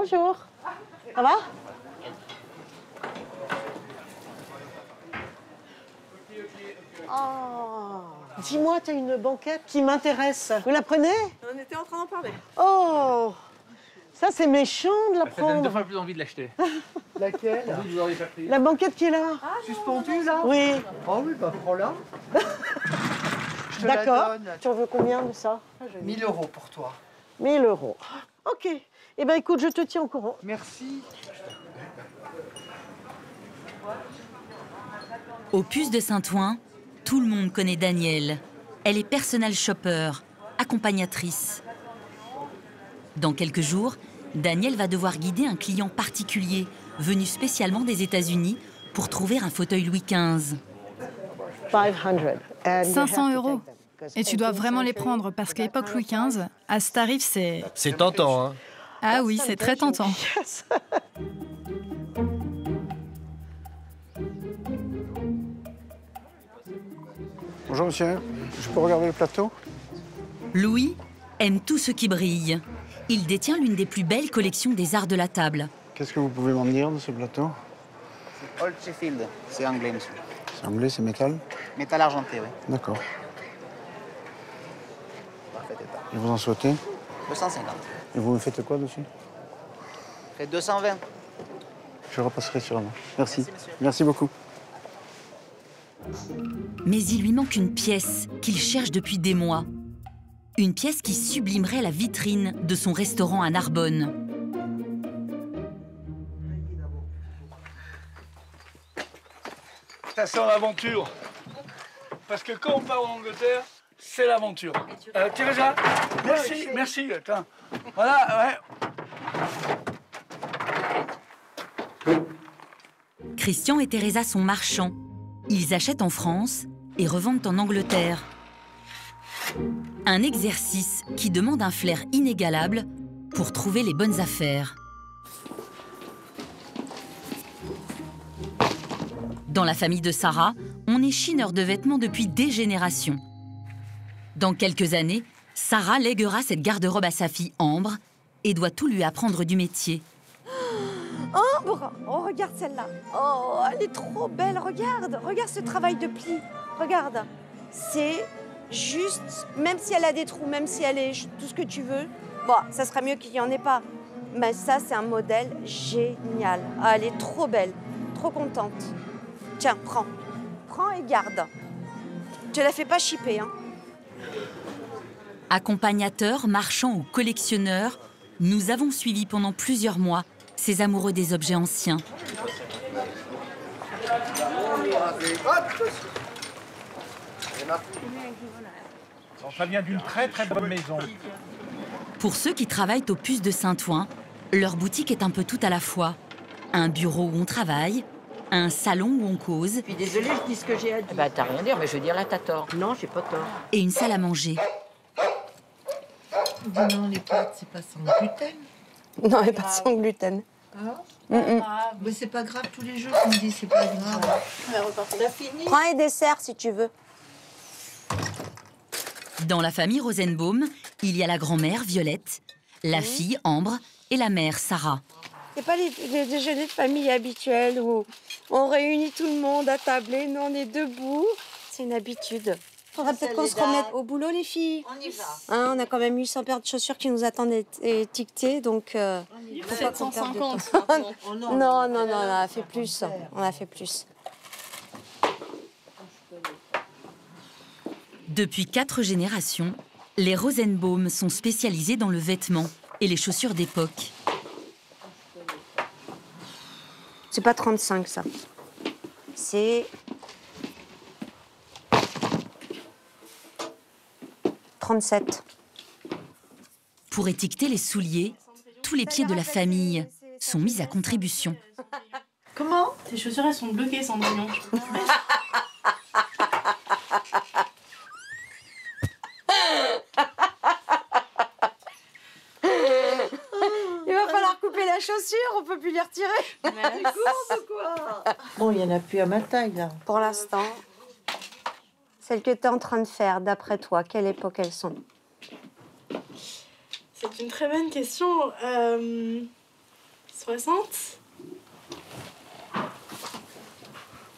Bonjour. Ça va? Oh. Dis-moi, tu as une banquette qui m'intéresse. Vous la prenez? On était en train d'en parler. Oh. Ça, c'est méchant de la Ça donne 2 prendre. fois plus envie de l'acheter. Laquelle? Vous auriez pas pris. La banquette qui est là. Suspendue, là? Oui. Oh oui, bah prends-la. Je te la D'accord. donne. Tu en veux combien de ça? 1 000 € pour toi. 1 000 €. Ok. Eh bien, écoute, je te tiens au courant. Merci. Au Puce de Saint-Ouen, tout le monde connaît Danielle. Elle est personal shopper, accompagnatrice. Dans quelques jours, Danielle va devoir guider un client particulier, venu spécialement des États-Unis, pour trouver un fauteuil Louis XV. 500 €. Et tu dois vraiment les prendre parce qu'à l'époque Louis XV, à ce tarif, c'est... C'est tentant, hein. Ah oui, c'est très tentant. Bonjour monsieur, je peux regarder le plateau? Louis aime tout ce qui brille. Il détient l'une des plus belles collections des arts de la table. Qu'est-ce que vous pouvez m'en dire de ce plateau? Old Sheffield, c'est anglais, monsieur. C'est anglais, c'est métal? Métal argenté, oui. D'accord. Parfait état. Et vous en souhaitez? 250. Et vous me faites quoi dessus? Fait 220. Je repasserai sur la main. Merci. Merci, monsieur. Merci beaucoup. Mais il lui manque une pièce qu'il cherche depuis des mois. Une pièce qui sublimerait la vitrine de son restaurant à Narbonne. Ça sent l'aventure. Parce que quand on part en Angleterre, c'est l'aventure. Teresa, merci, merci. Attends. Voilà, ouais. Christian et Teresa sont marchands. Ils achètent en France et revendent en Angleterre. Un exercice qui demande un flair inégalable pour trouver les bonnes affaires. Dans la famille de Sarah, on est chineur de vêtements depuis des générations. Dans quelques années, Sarah lèguera cette garde-robe à sa fille Ambre et doit tout lui apprendre du métier. Ambre, oh regarde celle-là. Oh, elle est trop belle, regarde. Regarde ce travail de pli. Regarde. C'est juste, même si elle a des trous, même si elle est tout ce que tu veux, bon, ça serait mieux qu'il n'y en ait pas. Mais ça, c'est un modèle génial. Ah, elle est trop belle, trop contente. Tiens, prends. Prends et garde. Tu la fais pas chipper, hein. Accompagnateurs, marchands ou collectionneurs, nous avons suivi pendant plusieurs mois ces amoureux des objets anciens. Ça vient d'une très très bonne maison. Pour ceux qui travaillent au Puce de Saint-Ouen, leur boutique est un peu tout à la fois. Un bureau où on travaille, un salon où on cause. Je suis désolée, je dis ce que j'ai à dire. Bah t'as rien à dire, mais je veux dire là t'as tort. Non, j'ai pas tort. Et une salle à manger. Non, les pâtes, c'est pas sans gluten. Non, elle pas sans gluten. Ah. Mais c'est pas grave, tous les jours on me dit c'est pas grave. T'as fini? Prends un dessert si tu veux. Dans la famille Rosenbaum, il y a la grand-mère Violette, la fille Ambre et la mère Sarah. C'est pas les déjeuners de famille habituels où on réunit tout le monde à tabler, nous on est debout. C'est une habitude. Faudrait peut-être qu'on se remette au boulot, les filles. On y va. Hein, on a quand même 800 paires de chaussures qui nous attendent étiquetées, donc... faut pas qu'on perde de temps. 750. Non, on a fait plus. On a fait plus. Depuis 4 générations, les Rosenbaum sont spécialisés dans le vêtement et les chaussures d'époque. C'est pas 35, ça. C'est... 37. Pour étiqueter les souliers, tous les pieds de la famille sont mis à contribution. Comment? Tes chaussures, elles sont bloquées, Cendrillon. Il va falloir couper la chaussure, on peut plus les retirer. Mais gourde ou quoi? Bon, il y en a plus à ma taille, là. Pour l'instant, celles que tu es en train de faire, d'après toi, quelle époque elles sont? C'est une très bonne question. 60.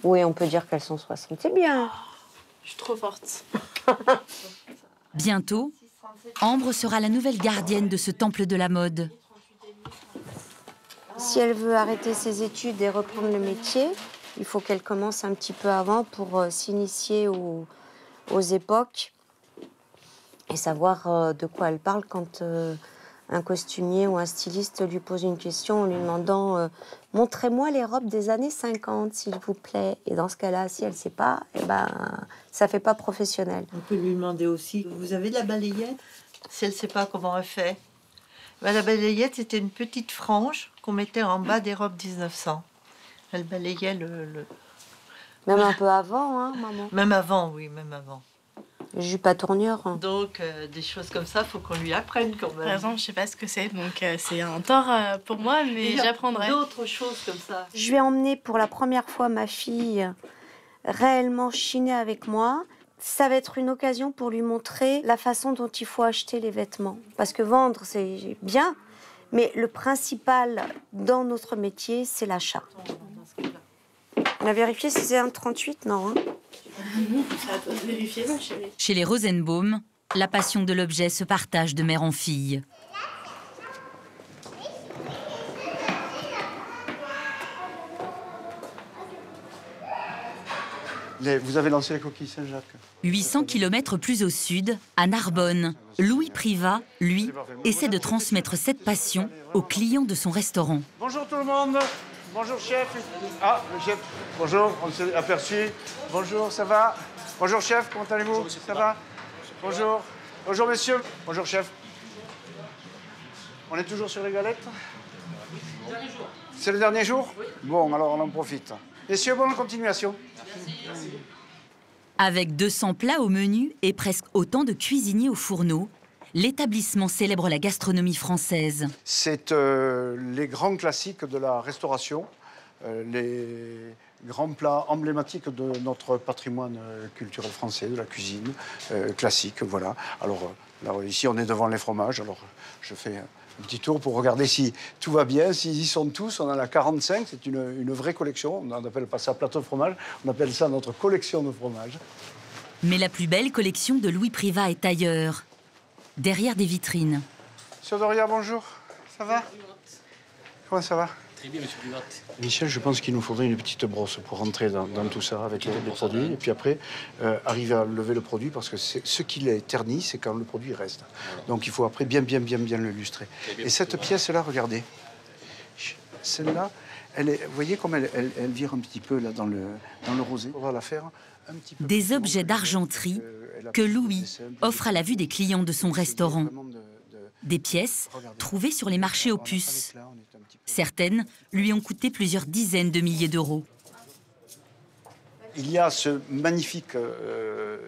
Oui, on peut dire qu'elles sont 60. C'est bien. Je suis trop forte. Bientôt, Ambre sera la nouvelle gardienne de ce temple de la mode. Si elle veut arrêter ses études et reprendre le métier, il faut qu'elle commence un petit peu avant pour s'initier aux époques et savoir de quoi elle parle quand un costumier ou un styliste lui pose une question en lui demandant « Montrez-moi les robes des années 50, s'il vous plaît ». Et dans ce cas-là, si elle ne sait pas, eh ben, ça ne fait pas professionnel. On peut lui demander aussi, vous avez de la balayette? Si elle ne sait pas comment elle fait. Ben, la balayette, c'était une petite frange qu'on mettait en bas des robes 1900. Elle balayait le... Même un peu avant, hein, maman? Même avant, oui, même avant. Jupe à tournure. Hein. Donc, des choses comme ça, il faut qu'on lui apprenne quand même. Par exemple, je sais pas ce que c'est, donc c'est un tort pour moi, mais j'apprendrai. D'autres choses comme ça. Je vais emmener pour la première fois ma fille réellement chiner avec moi. Ça va être une occasion pour lui montrer la façon dont il faut acheter les vêtements. Parce que vendre, c'est bien, mais le principal dans notre métier, c'est l'achat. On a vérifié si c'est un 38, non hein? Ça doit vérifier, ma chérie. Chez les Rosenbaum, la passion de l'objet se partage de mère en fille. Vous avez lancé les coquilles Saint-Jacques. 800 km plus au sud, à Narbonne, Louis Privat, lui, essaie de transmettre cette passion aux clients de son restaurant. Bonjour tout le monde. Bonjour chef. Ah, le chef. Bonjour, on s'est aperçu. Bonjour, ça va? Bonjour chef, comment allez-vous? Ça va? Bonjour. Bonjour messieurs. Bonjour chef. On est toujours sur les galettes? C'est le dernier jour? Bon, alors on en profite. Messieurs, bonne continuation. Avec 200 plats au menu et presque autant de cuisiniers au fourneau, l'établissement célèbre la gastronomie française. C'est les grands classiques de la restauration, les grands plats emblématiques de notre patrimoine culturel français, de la cuisine classique, voilà. Alors là, ici, on est devant les fromages, alors je fais un petit tour pour regarder si tout va bien, s'ils y sont tous. On en a 45, c'est une vraie collection. On n'appelle pas ça plateau de fromage, on appelle ça notre collection de fromage. Mais la plus belle collection de Louis Privat est ailleurs, derrière des vitrines. Monsieur Doria, bonjour. Ça va? Comment ça va? Très bien, monsieur Privat. Michel, je pense qu'il nous faudrait une petite brosse pour rentrer dans tout ça avec les produits. Et puis après, arriver à lever le produit parce que ce qui les ternit, c'est quand le produit reste. Voilà. Donc il faut après bien le lustrer. Et cette pièce-là, regardez. Celle-là, vous voyez comme elle vire un petit peu là, dans le rosé. On va la faire un petit peu. Des objets d'argenterie que Louis offre à la vue des clients de son restaurant. Des pièces trouvées sur les marchés aux puces. Certaines lui ont coûté plusieurs dizaines de milliers d'euros. Il y a ce magnifique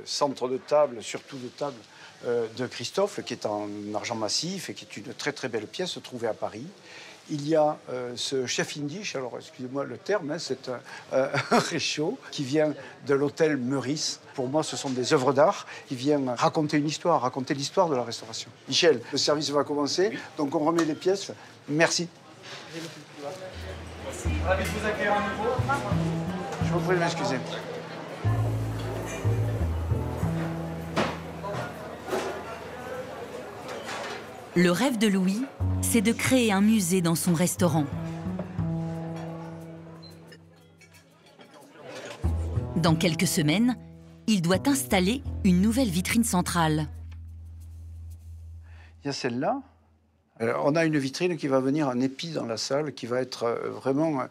centre de table, surtout de table, de Christophe, qui est en argent massif et qui est une très très belle pièce trouvée à Paris. Il y a ce chef indiche, alors excusez-moi le terme, hein, c'est un réchaud qui vient de l'hôtel Meurice. Pour moi, ce sont des œuvres d'art qui viennent raconter une histoire, raconter l'histoire de la restauration. Michel, le service va commencer, donc on remet les pièces. Merci. Ravi de vous accueillir à nouveau. Je vous prie de m'excuser. Le rêve de Louis, c'est de créer un musée dans son restaurant. Dans quelques semaines, il doit installer une nouvelle vitrine centrale. Il y a celle-là. On a une vitrine qui va venir en épi dans la salle, qui va être vraiment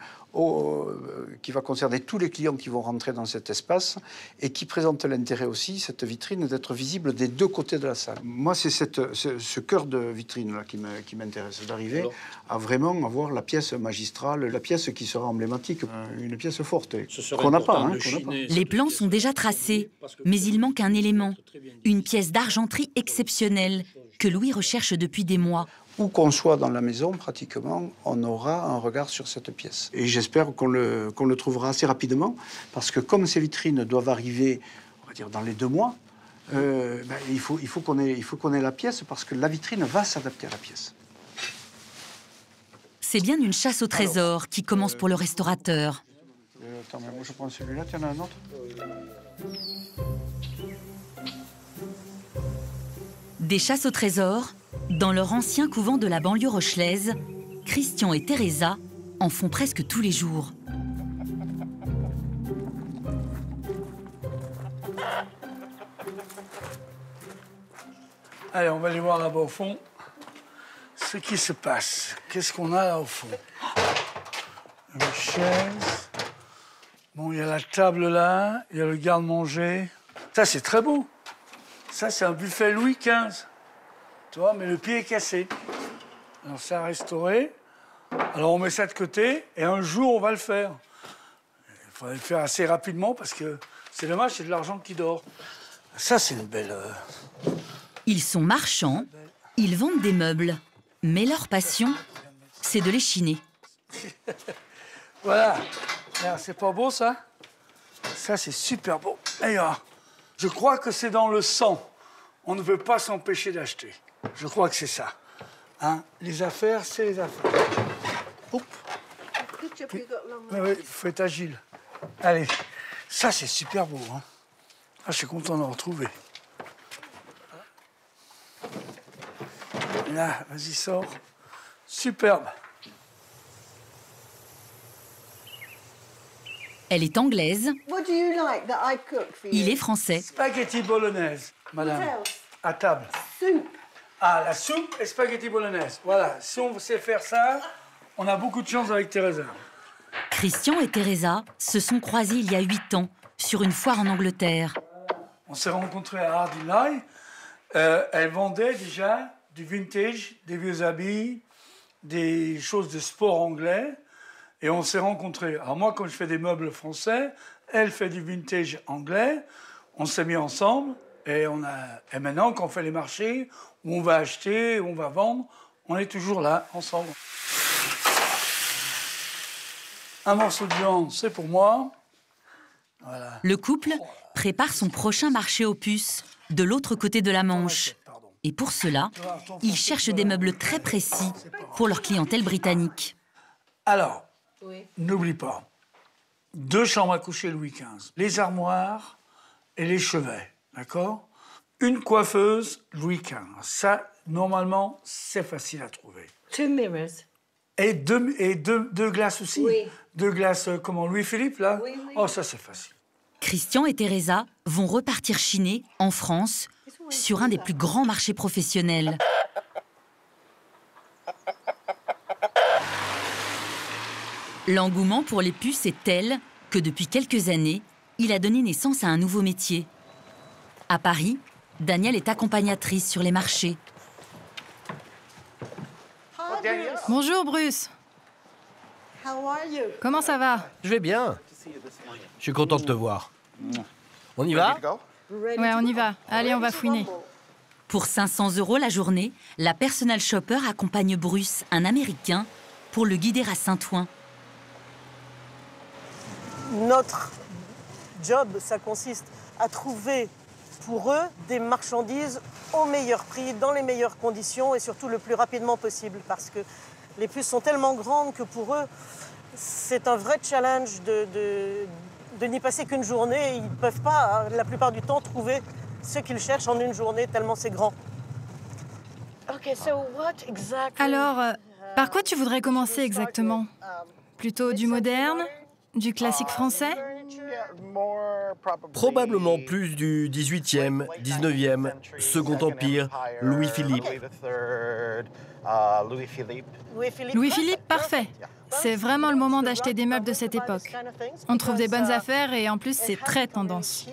qui va concerner tous les clients qui vont rentrer dans cet espace et qui présente l'intérêt aussi, cette vitrine, d'être visible des deux côtés de la salle. Moi, c'est ce cœur de vitrine-là qui m'intéresse, d'arriver à vraiment avoir la pièce magistrale, la pièce qui sera emblématique, une pièce forte, qu'on n'a pas. Les plans sont déjà tracés, mais il manque un élément, une pièce d'argenterie exceptionnelle que Louis recherche depuis des mois. Où qu'on soit dans la maison, pratiquement, on aura un regard sur cette pièce. Et j'espère qu'on le trouvera assez rapidement, parce que comme ces vitrines doivent arriver, on va dire, dans les 2 mois, il faut qu'on ait la pièce, parce que la vitrine va s'adapter à la pièce. C'est bien une chasse au trésor qui commence pour le restaurateur. Attends, mais moi je prends celui-là, tu en as un autre? Des chasses au trésor, dans leur ancien couvent de la banlieue rochelaise, Christian et Teresa en font presque tous les jours. Allez, on va aller voir là-bas au fond ce qui se passe. Qu'est-ce qu'on a là au fond? Une chaise. Bon, il y a la table là, il y a le garde-manger. Ça, c'est très beau. Ça, c'est un buffet Louis XV. Tu vois, mais le pied est cassé. Alors, ça a restauré. Alors, on met ça de côté et un jour, on va le faire. Il faudrait le faire assez rapidement parce que c'est dommage, c'est de l'argent qui dort. Ça, c'est une belle... Ils sont marchands, ils vendent des meubles, mais leur passion, c'est de les chiner. Voilà. C'est pas beau, ça? Ça, c'est super beau. Et je crois que c'est dans le sang. On ne peut pas s'empêcher d'acheter. Je crois que c'est ça. Hein? Les affaires, c'est les affaires. Oups. Oui, il faut être agile. Allez. Ça, c'est super beau. Hein? Ah, je suis content d'en retrouver. Là, vas-y, sors. Superbe. Elle est anglaise, What do you like that I cook for you? il est français. Spaghetti bolognaise, madame. What else? À table. Soup. Ah, la soupe et spaghetti bolognaise. Voilà, si on sait faire ça, on a beaucoup de chance avec Teresa. Christian et Teresa se sont croisés il y a 8 ans sur une foire en Angleterre. On s'est rencontrés à Ardingly. Elle vendait déjà du vintage, des vieux habits, des choses de sport anglais. Et on s'est rencontrés. Alors moi, quand je fais des meubles français, elle fait du vintage anglais. On s'est mis ensemble. Et maintenant, quand on fait les marchés, où on va acheter, où on va vendre, on est toujours là, ensemble. Un morceau de viande, c'est pour moi. Voilà. Le couple prépare son prochain marché aux puces, de l'autre côté de la Manche. Et pour cela, ils cherchent des meubles très précis pour leur clientèle britannique. Alors, n'oublie pas, 2 chambres à coucher Louis XV, les armoires et les chevets, d'accord? Une coiffeuse Louis XV. Ça, normalement, c'est facile à trouver. 2 mirrors. Et deux glaces aussi? Oui. 2 glaces, comment, Louis-Philippe, là? Oui, oui. Oh, ça, c'est facile. Christian et Teresa vont repartir chiner, en France, sur un des plus grands marchés professionnels. L'engouement pour les puces est tel que depuis quelques années, il a donné naissance à un nouveau métier. À Paris, Danielle est accompagnatrice sur les marchés. Bonjour Bruce. How are you? Comment ça va? Je vais bien. Je suis content de te voir. On y va? Ouais, on y va. Allez, on va fouiner. Pour 500 € la journée, la personal shopper accompagne Bruce, un Américain, pour le guider à Saint-Ouen. Notre job, ça consiste à trouver pour eux des marchandises au meilleur prix, dans les meilleures conditions et surtout le plus rapidement possible. Parce que les puces sont tellement grandes que pour eux, c'est un vrai challenge de n'y passer qu'une journée. Ils ne peuvent pas, la plupart du temps, trouver ce qu'ils cherchent en une journée, tellement c'est grand. Alors, par quoi tu voudrais commencer exactement? Plutôt du moderne? Du classique français? Probablement plus du 18e, 19e, Second Empire, Louis-Philippe. Louis-Philippe, parfait. C'est vraiment le moment d'acheter des meubles de cette époque. On trouve des bonnes affaires et en plus, c'est très tendance.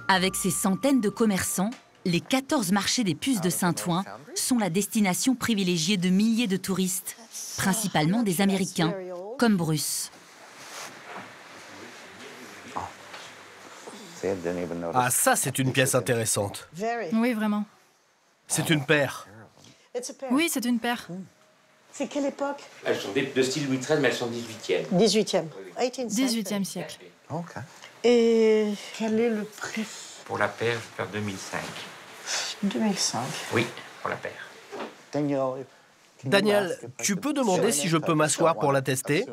Avec ses centaines de commerçants, les 14 marchés des puces de Saint-Ouen sont la destination privilégiée de milliers de touristes, principalement des Américains, comme Bruce. Ah, ça, c'est une pièce intéressante. Oui, vraiment. C'est une paire. Oui, c'est une paire. C'est quelle époque? Elles sont de style Louis XIII, mais elles sont 18e. 18e. 18e siècle. Ok. Et quel est le prix? Pour la paire, je perds 2005. 2005. Oui, pour la paire. Daniel, tu peux demander si je peux m'asseoir pour la tester?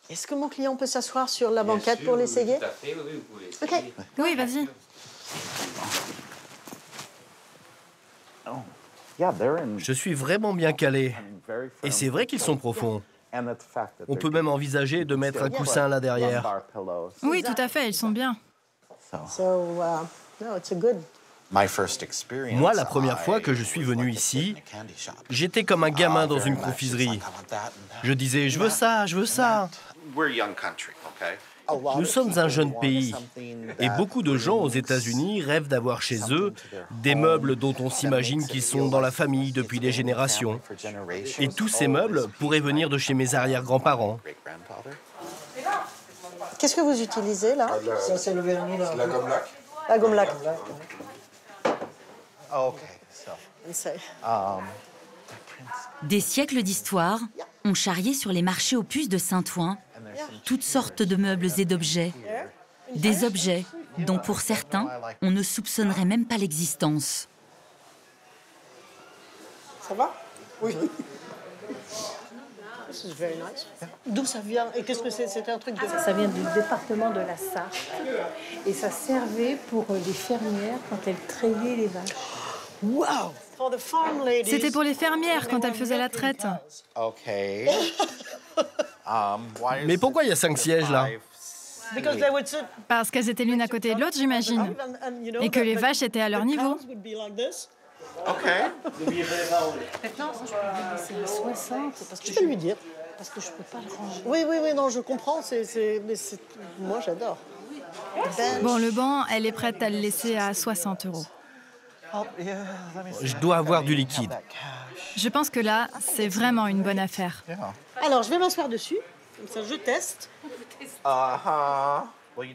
Est-ce que mon client peut s'asseoir sur la banquette pour l'essayer? Tout à fait, oui, vous pouvez essayer. Ok. Oui, vas-y. Je suis vraiment bien calé. Et c'est vrai qu'ils sont profonds. On peut même envisager de mettre un coussin là derrière. Oui, tout à fait, ils sont bien. No, it's a good. Moi, la première fois que je suis venu ici, j'étais comme un gamin dans une confiserie. Je disais, je veux ça, je veux ça. Nous sommes un jeune pays et beaucoup de gens aux États-Unis rêvent d'avoir chez eux des meubles dont on s'imagine qu'ils sont dans la famille depuis des générations. Et tous ces meubles pourraient venir de chez mes arrière-grands-parents. Qu'est-ce que vous utilisez là? Ça, c'est le vernis là. La gomme lac. La gomme lac. Des siècles d'histoire ont charrié sur les marchés aux puces de Saint-Ouen toutes sortes de meubles et d'objets. Des objets dont pour certains, on ne soupçonnerait même pas l'existence. Ça va? Oui. This is very nice. D'où ça vient? Et qu'est-ce que c'est? C'était un truc de... Ça vient du département de la Sarthe. Et ça servait pour les fermières quand elles traillaient les vaches. Wow! C'était pour les fermières quand elles faisaient la traite. Mais pourquoi il y a 5 sièges là? Parce qu'elles étaient l'une à côté de l'autre, j'imagine. Et que les vaches étaient à leur niveau. Maintenant, je peux le laisser à 60. Parce que je peux lui dire. Parce que je peux pas le ranger. Oui, non, je comprends. Moi, j'adore. Bon, le banc, elle est prête à le laisser à 60 €. Je dois avoir du liquide. Je pense que là, c'est vraiment une bonne affaire. Alors, je vais m'asseoir dessus. Comme ça, je teste.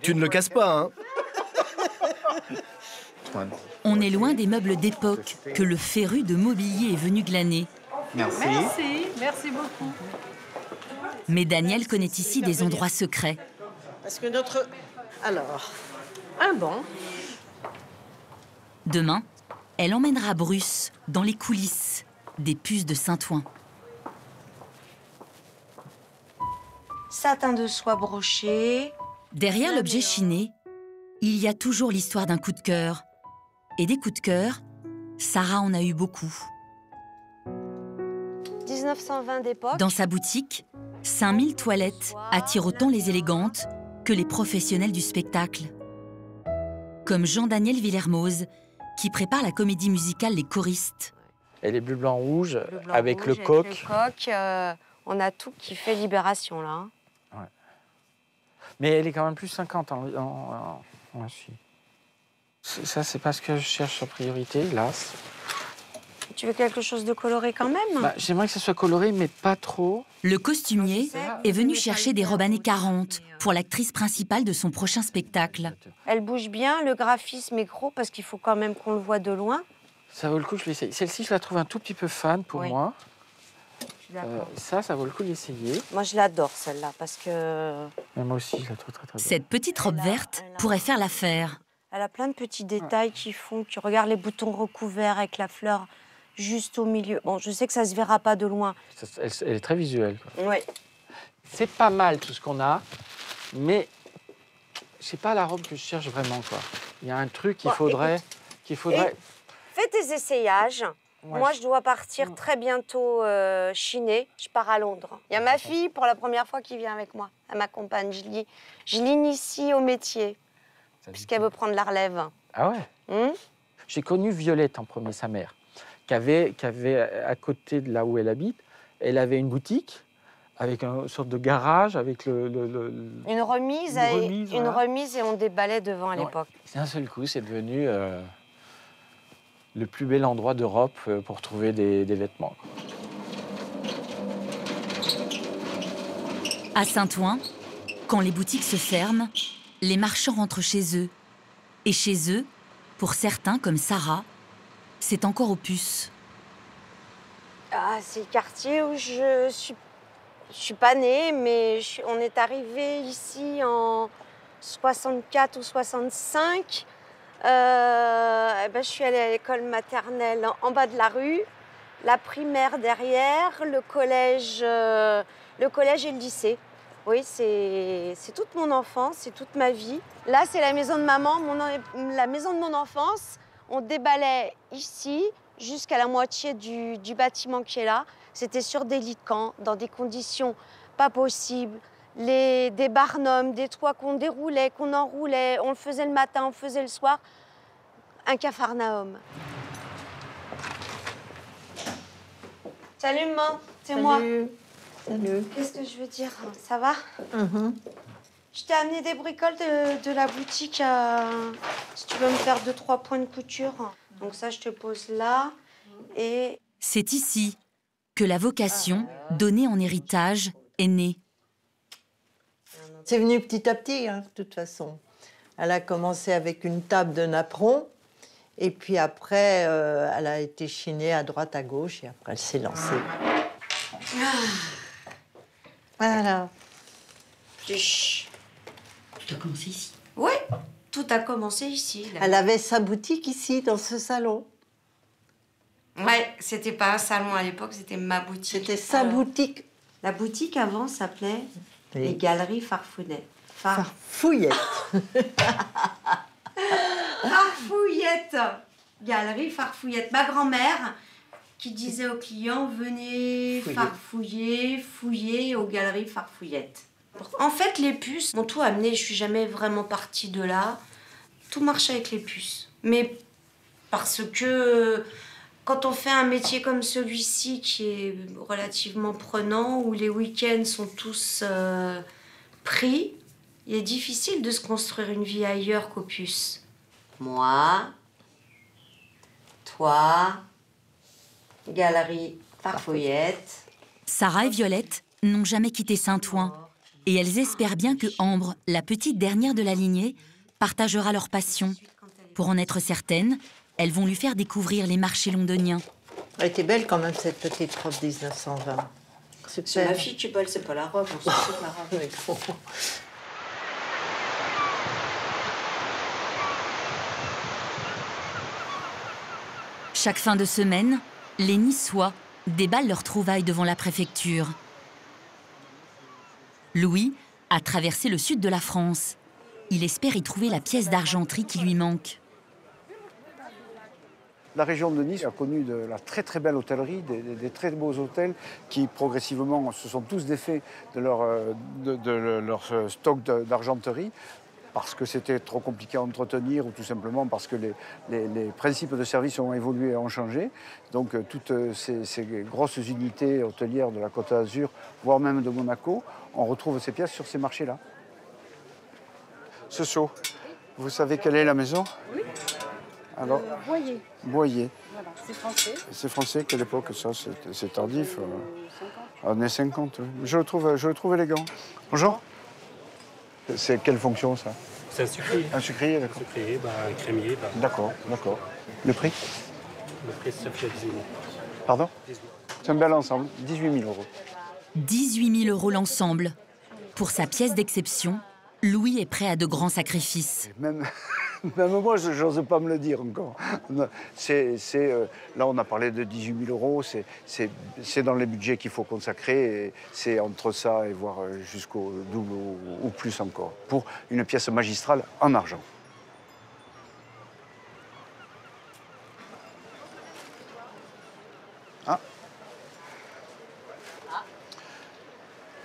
Tu ne le casses pas, hein? On est loin des meubles d'époque que le féru de mobilier est venu glaner. Merci beaucoup. Mais Daniel connaît ici des endroits secrets. Parce que notre... Alors, un banc. Demain, elle emmènera Bruce dans les coulisses des puces de Saint-Ouen. Satin de soie broché. Derrière l'objet chiné, il y a toujours l'histoire d'un coup de cœur. Et des coups de cœur, Sarah en a eu beaucoup. 1920 d'époque. Dans sa boutique, 5000 toilettes attirent autant les élégantes que les professionnels du spectacle. Comme Jean-Daniel Villermoz, qui prépare la comédie musicale Les Choristes. Elle est bleu-blanc-rouge avec le coq. On a tout qui fait Libération, là. Ouais. Mais elle est quand même plus 50 en si. Ça, c'est pas ce que je cherche en priorité, hélas. Tu veux quelque chose de coloré quand même? J'aimerais que ça soit coloré, mais pas trop. Le costumier est venu chercher des robes années 40 pour l'actrice principale de son prochain spectacle. Elle bouge bien, le graphisme est gros parce qu'il faut quand même qu'on le voit de loin. Ça vaut le coup que je l'essaye. Celle-ci, je la trouve un tout petit peu fan pour moi. Ça vaut le coup d'essayer. Moi, je l'adore, celle-là, parce que... Mais moi aussi, je la trouve très, très belle. Cette petite robe verte pourrait faire l'affaire. Elle a plein de petits détails qui font que tu regardes les boutons recouverts avec la fleur juste au milieu. Bon, je sais que ça se verra pas de loin. Elle est très visuelle. Oui. C'est pas mal tout ce qu'on a, mais c'est pas la robe que je cherche vraiment, quoi. Il y a un truc qu'il faudrait... Fais tes essayages. Ouais. Moi, je dois partir très bientôt chiner. Je pars à Londres. Il y a ma fille, pour la première fois, qui vient avec moi. Elle m'accompagne. Je l'initie au métier, puisqu'elle veut prendre la relève. Ah ouais. J'ai connu Violette en premier, sa mère, qui avait à côté de là où elle habite, elle avait une boutique avec une sorte de garage, avec une remise et on déballait devant à l'époque. D'un seul coup, c'est devenu le plus bel endroit d'Europe pour trouver des vêtements. À Saint-Ouen, quand les boutiques se ferment, les marchands rentrent chez eux. Et chez eux, pour certains comme Sarah, c'est encore aux puces. C'est le quartier où je suis pas née, mais on est arrivé ici en 64 ou 65. Je suis allée à l'école maternelle en bas de la rue, la primaire derrière, le collège et le lycée. Oui, c'est toute mon enfance, c'est toute ma vie. Là, c'est la maison de maman, la maison de mon enfance. On déballait ici jusqu'à la moitié du bâtiment qui est là. C'était sur des lits de camp, dans des conditions pas possibles. Des barnums, des toits qu'on déroulait, qu'on enroulait. On le faisait le matin, on le faisait le soir. Un capharnaüm. Salut, maman, c'est moi. Salut. Qu'est-ce que je veux dire? Ça va? Je t'ai amené des bricoles de la boutique si tu veux me faire 2-3 points de couture. Donc ça, je te pose là. Et... C'est ici que la vocation, donnée en héritage, est née. C'est venu petit à petit, hein, de toute façon. Elle a commencé avec une table de napperon. Et puis après, elle a été chinée à droite, à gauche. Et après, elle s'est lancée. Voilà. Tout a commencé ici. Oui, tout a commencé ici. Là. Elle avait sa boutique ici, dans ce salon. Ouais, c'était pas un salon à l'époque, c'était ma boutique. C'était sa boutique. La boutique avant s'appelait les Galeries Farfounet. Farfouillette. Farfouillette. Galerie Farfouillette. Ma grand-mère qui disait aux clients, venez fouiller aux Galeries Farfouillette. En fait, les puces m'ont tout amené. Je suis jamais vraiment partie de là. Tout marchait avec les puces. Mais parce que quand on fait un métier comme celui-ci, qui est relativement prenant, où les week-ends sont tous pris, il est difficile de se construire une vie ailleurs qu'aux puces. Moi, toi, Galerie Farfouillette. Sarah et Violette n'ont jamais quitté Saint-Ouen. Et elles espèrent bien que Ambre, la petite dernière de la lignée, partagera leur passion. Pour en être certaines, elles vont lui faire découvrir les marchés londoniens. Elle était belle quand même, cette petite robe 1920. C'est ma fille qui est belle, c'est pas la robe, on s'en fout de la robe. Chaque fin de semaine, les Niçois déballent leurs trouvailles devant la préfecture. Louis a traversé le sud de la France. Il espère y trouver la pièce d'argenterie qui lui manque. La région de Nice a connu de la très très belle hôtellerie, des très beaux hôtels qui progressivement se sont tous défaits de leur stock d'argenterie parce que c'était trop compliqué à entretenir ou tout simplement parce que les principes de service ont évolué et ont changé. Donc toutes ces grosses unités hôtelières de la Côte d'Azur, voire même de Monaco, on retrouve ces pièces sur ces marchés-là. Ce seau, vous savez quelle est la maison? Oui. Alors, Boyer. Boyer. Voilà, c'est français. C'est français, quelle époque ça? C'est tardif. Années 50. Oui. Je le trouve élégant. Bonjour. C'est quelle fonction ça? C'est un sucrier. Un sucrier, d'accord. Un sucrier, un crémier. D'accord, d'accord. Le prix? Le prix, ça fait 18 000. Pardon? C'est un bel ensemble, 18 000 €. 18 000 € l'ensemble. Pour sa pièce d'exception, Louis est prêt à de grands sacrifices. Même moi, je n'ose pas me le dire encore. Là, on a parlé de 18 000 €. C'est dans les budgets qu'il faut consacrer. C'est entre ça et voire jusqu'au double ou plus encore. Pour une pièce magistrale en argent. Ah.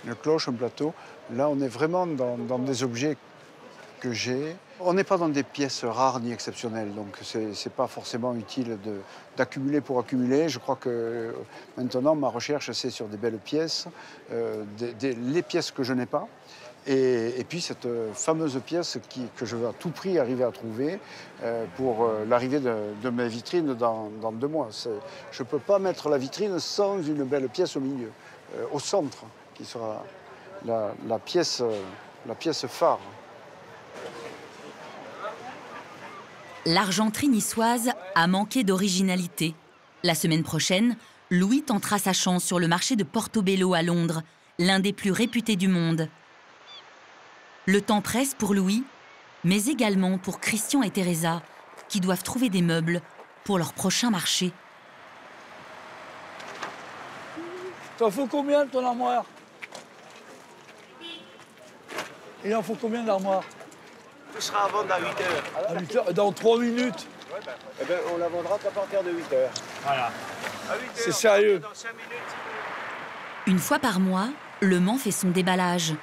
Une cloche, un plateau. Là, on est vraiment dans des objets que j'ai. On n'est pas dans des pièces rares ni exceptionnelles, donc c'est pas forcément utile d'accumuler pour accumuler. Je crois que maintenant, ma recherche, c'est sur des belles pièces, les pièces que je n'ai pas, et puis cette fameuse pièce que je veux à tout prix arriver à trouver pour l'arrivée de mes vitrines dans 2 mois. Je ne peux pas mettre la vitrine sans une belle pièce au milieu, au centre, qui sera la pièce phare. L'argenterie niçoise a manqué d'originalité. La semaine prochaine, Louis tentera sa chance sur le marché de Portobello à Londres, l'un des plus réputés du monde. Le temps presse pour Louis, mais également pour Christian et Teresa, qui doivent trouver des meubles pour leur prochain marché. T'en faut combien de ton armoire? Il en faut combien d'armoires? Tout sera à vendre à 8 heures. À 8 heures, dans 3 minutes. Eh ben, on la vendra qu'à partir de 8 heures. Voilà. C'est sérieux. Dans 5 minutes. Une fois par mois, Le Mans fait son déballage.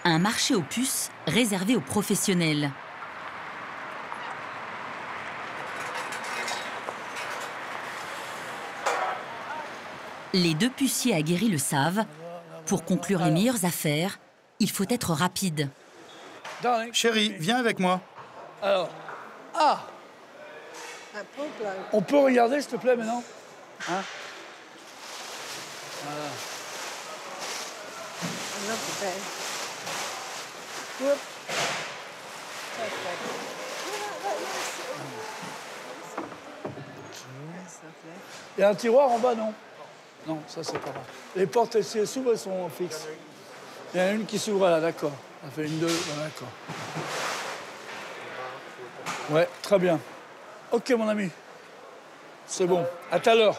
Un marché aux puces réservé aux professionnels. Les deux puciers aguerris le savent. Pour conclure les meilleures affaires, il faut être rapide. Chérie, viens avec moi. Alors, on peut regarder, s'il te plaît, maintenant, hein? Voilà. Il y a un tiroir en bas, non? Non, ça c'est pas grave. Les portes, elles s'ouvrent, elles sont fixes. Il y en a une qui s'ouvre là, d'accord. Ça fait une, deux, d'accord. Ouais, très bien. Ok, mon ami. C'est bon. À tout à l'heure.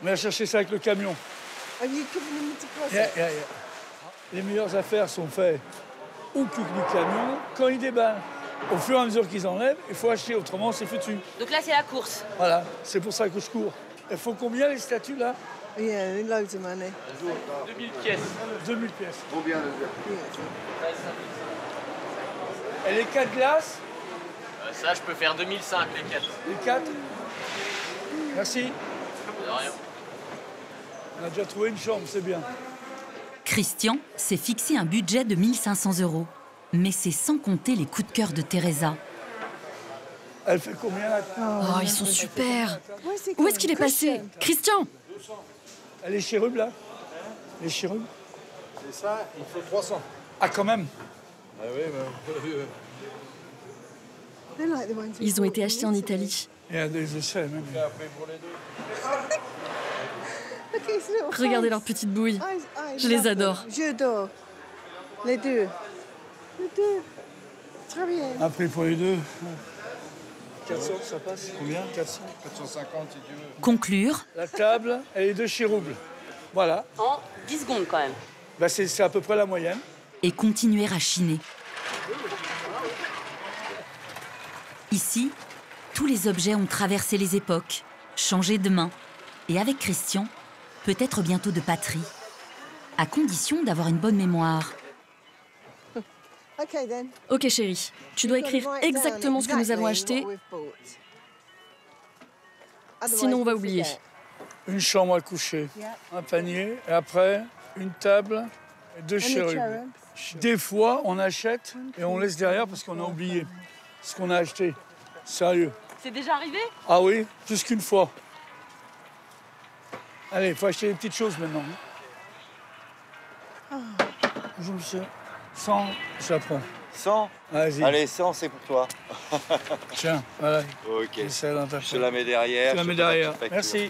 On va chercher ça avec le camion. Yeah. Les meilleures affaires sont faites au cul du camion quand ils déballent. Au fur et à mesure qu'ils enlèvent, il faut acheter, autrement c'est foutu. Donc là, c'est la course. Voilà, c'est pour ça que je cours. Il faut combien les statues là? Yeah, loads of money. 2000 pièces. 2000 pièces. Combien de Et les 4 glaces? Ça, je peux faire 2005, les 4. Les 4? Merci. De rien. On a déjà trouvé une chambre, c'est bien. Christian s'est fixé un budget de 1 500 €. Mais c'est sans compter les coups de cœur de Teresa. Elle fait combien là? Oh, ils sont super. Où est-ce qu'il est passé? Christian? Elle est chérubes là? Les chérubes? C'est ça, il faut 300. Ah, quand même? Ah oui, Ils ont été achetés en Italie. Il y a des essais même. Regardez leurs petites bouilles. Je les adore. J'adore. Les deux. Les deux. Très bien. Un prix pour les deux. 400, ça passe? Combien? 400. 450 si tu veux. Conclure. La table et les deux chérubes. Voilà. En 10 secondes quand même. Bah, c'est à peu près la moyenne. Et continuer à chiner. Ici, tous les objets ont traversé les époques, changé de main. Et avec Christian, peut-être bientôt de patrie. À condition d'avoir une bonne mémoire. Ok chérie, tu dois écrire exactement ce que nous avons acheté. Sinon on va oublier. Une chambre à coucher, un panier, et après, une table et deux chérubes. Des fois, on achète et on laisse derrière parce qu'on a oublié ce qu'on a acheté. Sérieux. C'est déjà arrivé? Ah oui, plus qu'une fois. Allez, il faut acheter des petites choses maintenant. Bonjour, monsieur. 100, je la prends. 100? Vas-y. Allez, 100, c'est pour toi. Tiens, voilà. Ok. Je te la mets derrière. Je la mets derrière. Merci.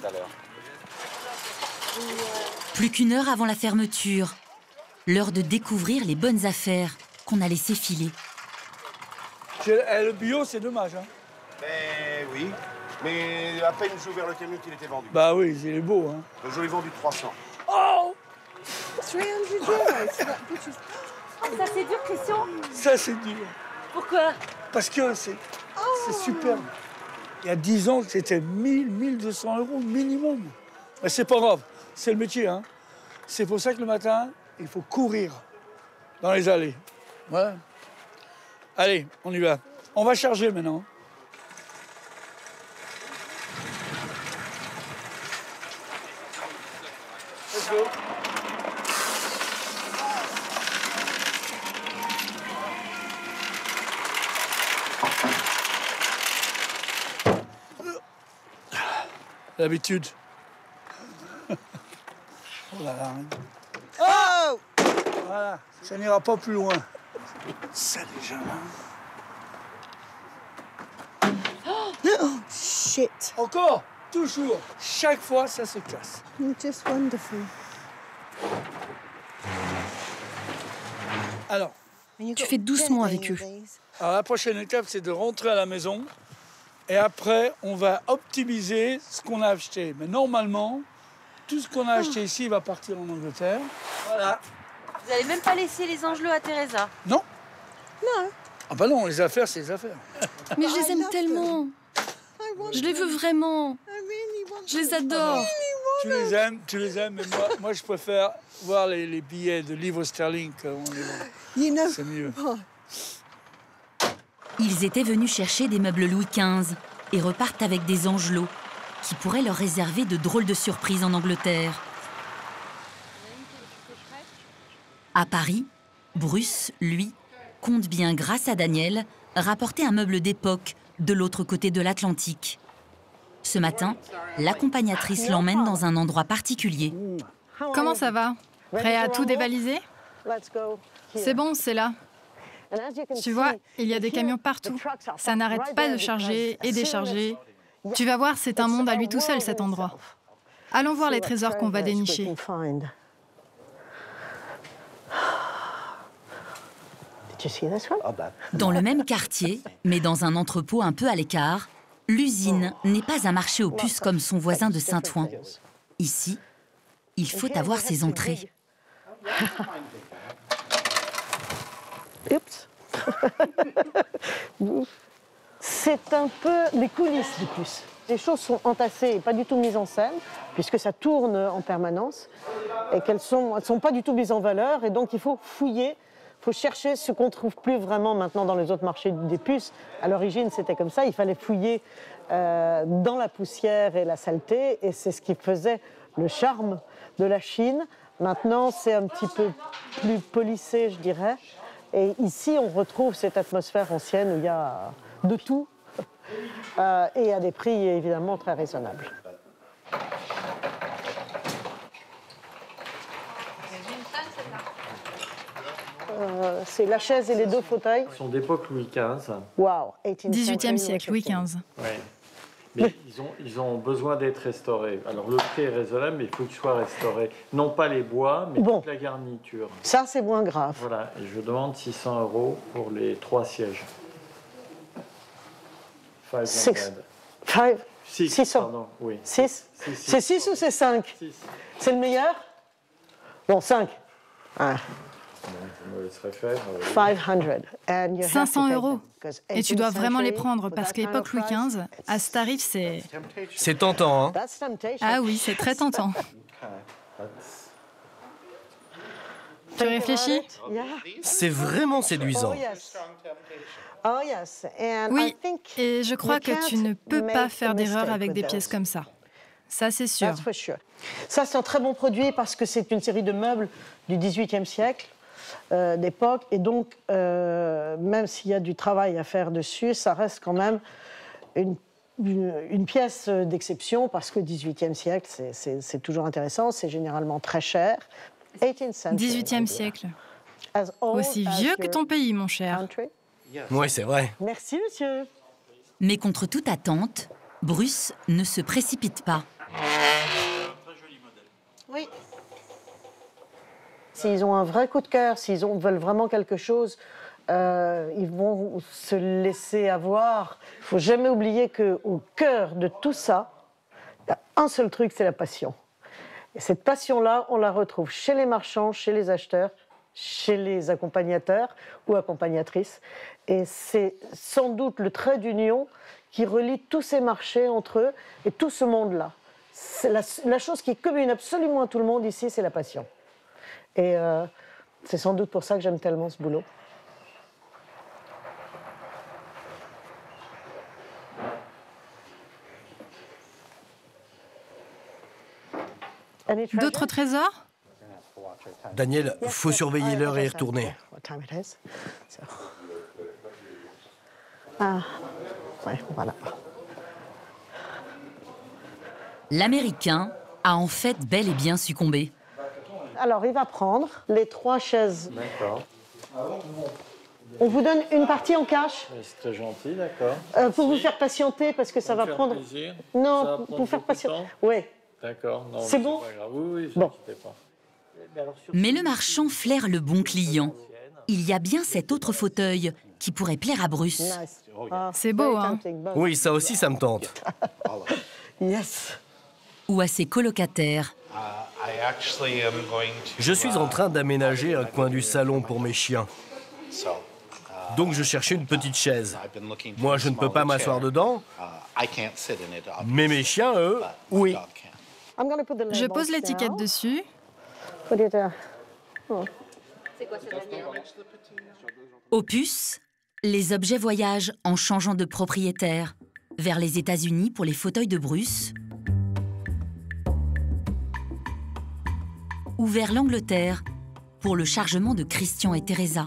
Plus qu'une heure avant la fermeture. L'heure de découvrir les bonnes affaires qu'on a laissées filer. Le bio, c'est dommage. Hein. Mais oui. Mais à peine j'ai ouvert le camion qu'il était vendu. Bah oui, il est beau. Hein. Donc je l'ai vendu 300. Oh! 300 euros. Ça c'est dur, Christian? Ça c'est dur. Pourquoi? Parce que c'est superbe. Il y a 10 ans, c'était 1000, 1200 euros minimum. Mais c'est pas grave, c'est le métier. Hein. C'est pour ça que le matin, il faut courir dans les allées. Voilà. Allez, on y va. On va charger maintenant. Let's go. L'habitude. Oh là là. Oh! Voilà, ça n'ira pas plus loin. Ça déjà là. Oh, shit. Encore? toujours, chaque fois, ça se casse. You're just wonderful. Alors, Tu fais doucement avec eux. alors, la prochaine étape, c'est de rentrer à la maison. Et après, on va optimiser ce qu'on a acheté. Mais normalement, tout ce qu'on a acheté ici va partir en Angleterre. Voilà. Vous n'allez même pas laisser les angelots à Teresa? Non. Non. Ah bah non, les affaires, c'est les affaires. Mais je les aime tellement. Je les veux vraiment. Je les adore. Tu les aimes, mais moi je préfère voir les billets de livres sterling qu'on les vend. C'est mieux. Ils étaient venus chercher des meubles Louis XV et repartent avec des angelots qui pourraient leur réserver de drôles de surprises en Angleterre. À Paris, Bruce, lui, compte bien, grâce à Daniel, rapporter un meuble d'époque de l'autre côté de l'Atlantique. Ce matin, l'accompagnatrice l'emmène dans un endroit particulier. Comment ça va? Prêt à tout dévaliser? C'est bon, c'est là. Tu vois, il y a des camions partout. Ça n'arrête pas de charger et décharger. Tu vas voir, c'est un monde à lui tout seul, cet endroit. Allons voir les trésors qu'on va dénicher. Dans le même quartier, mais dans un entrepôt un peu à l'écart, l'usine n'est pas un marché aux puces comme son voisin de Saint-Ouen. Ici, il faut avoir ses entrées. Oups. C'est un peu les coulisses des puces. Les choses sont entassées et pas du tout mises en scène, puisque ça tourne en permanence, et qu'elles sont pas du tout mises en valeur, et donc il faut fouiller, il faut chercher ce qu'on ne trouve plus vraiment maintenant dans les autres marchés des puces. À l'origine, c'était comme ça, il fallait fouiller dans la poussière et la saleté, et c'est ce qui faisait le charme de la Chine. Maintenant, c'est un petit peu plus polissé, je dirais. Et ici, on retrouve cette atmosphère ancienne où il y a de tout et à des prix évidemment très raisonnables. C'est la chaise et les deux fauteuils. Ils sont d'époque Louis XV. Wow, 18e siècle, Louis XV. Oui. Mais ils ont besoin d'être restaurés. Alors le prix est raisonnable, mais il faut qu'ils soient restaurés. Non pas les bois, mais toute la garniture. Ça, c'est moins grave. Voilà, et je demande 600 € pour les 3 sièges. 600. Pardon, oui. 6 C'est 6 ou c'est 5 C'est le meilleur? Bon, 5. Ah. Je me laisserai faire. 500 €. Et tu dois vraiment les prendre parce qu'à l'époque Louis XV, à ce tarif, c'est... C'est tentant, hein? Ah oui, c'est très tentant. Tu réfléchis? C'est vraiment séduisant. Oui, et je crois que tu ne peux pas faire d'erreur avec des pièces comme ça. Ça, c'est sûr. Ça, c'est un très bon produit parce que c'est une série de meubles du XVIIIe siècle. D'époque, et donc même s'il y a du travail à faire dessus, ça reste quand même une pièce d'exception parce que 18e siècle, c'est toujours intéressant, c'est généralement très cher. 18e siècle. Aussi vieux que ton pays, mon cher. Oui, c'est vrai. Merci, monsieur. Mais contre toute attente, Bruce ne se précipite pas. Oui. S'ils ont un vrai coup de cœur, s'ils veulent vraiment quelque chose, ils vont se laisser avoir. Il ne faut jamais oublier qu'au cœur de tout ça, il y a un seul truc, c'est la passion. Et cette passion-là, on la retrouve chez les marchands, chez les acheteurs, chez les accompagnateurs ou accompagnatrices. Et c'est sans doute le trait d'union qui relie tous ces marchés entre eux et tout ce monde-là. La chose qui est commune absolument à tout le monde ici, c'est la passion. Et c'est sans doute pour ça que j'aime tellement ce boulot. D'autres trésors? Daniel, faut surveiller l'heure et y retourner. Ah, ouais, voilà. L'Américain a en fait bel et bien succombé. Alors, il va prendre les 3 chaises On vous donne une partie en cash. C'est très gentil, d'accord. Pour vous faire patienter, parce que ça va prendre... Plaisir. Non, ça va prendre pour faire beaucoup de patienter. temps. Oui. D'accord. Non, C'est mais bon pas grave. Oui, bon. Pas. Mais le marchand flaire le bon client. Il y a bien cet autre fauteuil qui pourrait plaire à Bruce. C'est beau, hein? Oui, ça aussi, ça me tente. Yes. Ou à ses colocataires. Je suis en train d'aménager un coin du salon pour mes chiens. Donc je cherchais une petite chaise. Moi, je ne peux pas m'asseoir dedans, mais mes chiens, eux, oui. Je pose l'étiquette dessus. Opus, les objets voyagent en changeant de propriétaire. Vers les États-Unis pour les fauteuils de Bruce. Ou vers l'Angleterre pour le chargement de Christian et Teresa.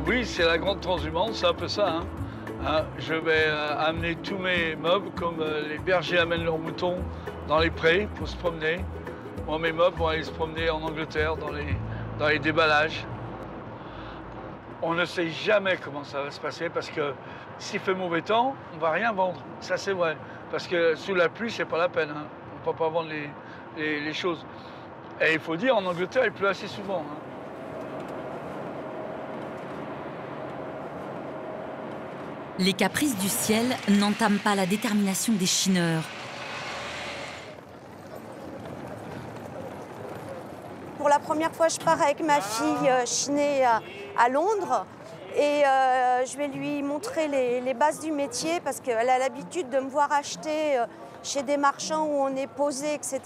Oui, c'est la grande transhumance, c'est un peu ça. Je vais amener tous mes meubles comme les bergers amènent leurs moutons dans les prés pour se promener. Moi, mes meubles vont aller se promener en Angleterre dans les déballages. On ne sait jamais comment ça va se passer parce que s'il fait mauvais temps, on ne va rien vendre. Ça, c'est vrai. Parce que sous la pluie, c'est pas la peine. On ne peut pas vendre les choses. Et il faut dire, en Angleterre, il pleut assez souvent. Les caprices du ciel n'entament pas la détermination des chineurs. Pour la première fois, je pars avec ma fille chiner à Londres et je vais lui montrer les bases du métier parce qu'elle a l'habitude de me voir acheter chez des marchands où on est posé, etc.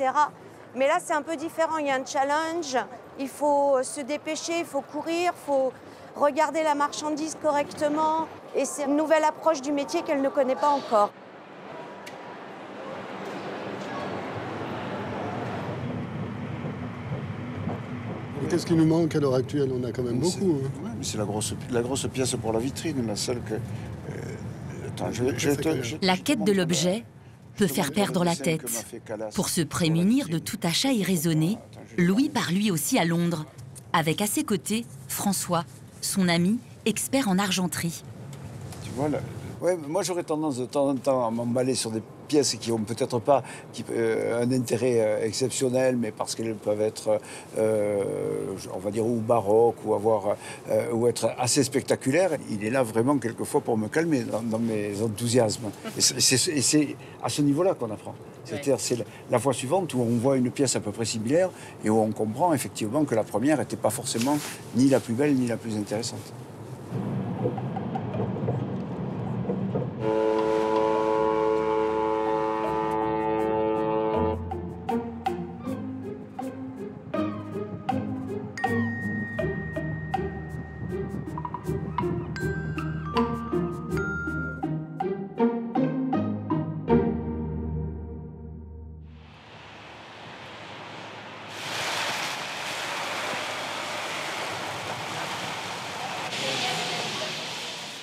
Mais là, c'est un peu différent, il y a un challenge, il faut se dépêcher, il faut courir, il faut regarder la marchandise correctement et c'est une nouvelle approche du métier qu'elle ne connaît pas encore. Qu'est-ce qui nous manque à l'heure actuelle? On a quand même beaucoup. Ouais, mais c'est la grosse pièce pour la vitrine, la seule que... La quête de l'objet peut faire perdre la tête. Pour se prémunir de tout achat irraisonné, Louis part lui aussi à Londres, avec à ses côtés François, son ami, expert en argenterie. Tu vois, ouais, moi j'aurais tendance de temps en temps à m'emballer sur des pièces qui n'ont peut-être pas un intérêt exceptionnel, mais parce qu'elles peuvent être, on va dire, ou baroques, ou être assez spectaculaires. Il est là vraiment quelquefois pour me calmer dans mes enthousiasmes. Et c'est à ce niveau-là qu'on apprend. C'est-à-dire, c'est la fois suivante où on voit une pièce à peu près similaire et où on comprend effectivement que la première n'était pas forcément ni la plus belle ni la plus intéressante.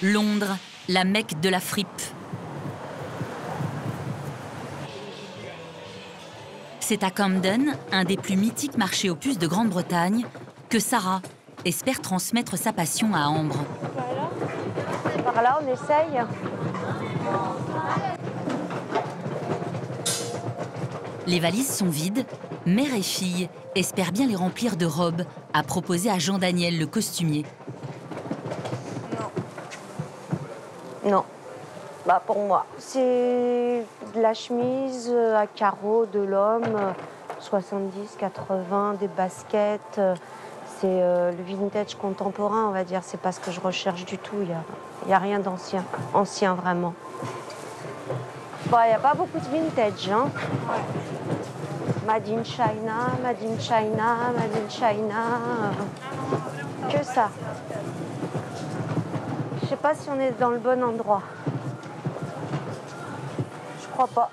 Londres, la Mecque de la fripe. C'est à Camden, un des plus mythiques marchés aux puces de Grande-Bretagne, que Sarah espère transmettre sa passion à Ambre. Voilà. Par là, on essaye. Les valises sont vides. Mère et fille espèrent bien les remplir de robes à proposer à Jean-Daniel, le costumier. Non. Bah pour moi, c'est de la chemise à carreaux de l'homme, 70, 80, des baskets. C'est le vintage contemporain, on va dire. C'est pas ce que je recherche du tout. Il y a rien d'ancien. Ancien, vraiment. Bon, il n'y a pas beaucoup de vintage, hein. Made in China, Made in China, Made in China. Que ça. Je sais pas si on est dans le bon endroit. Je crois pas.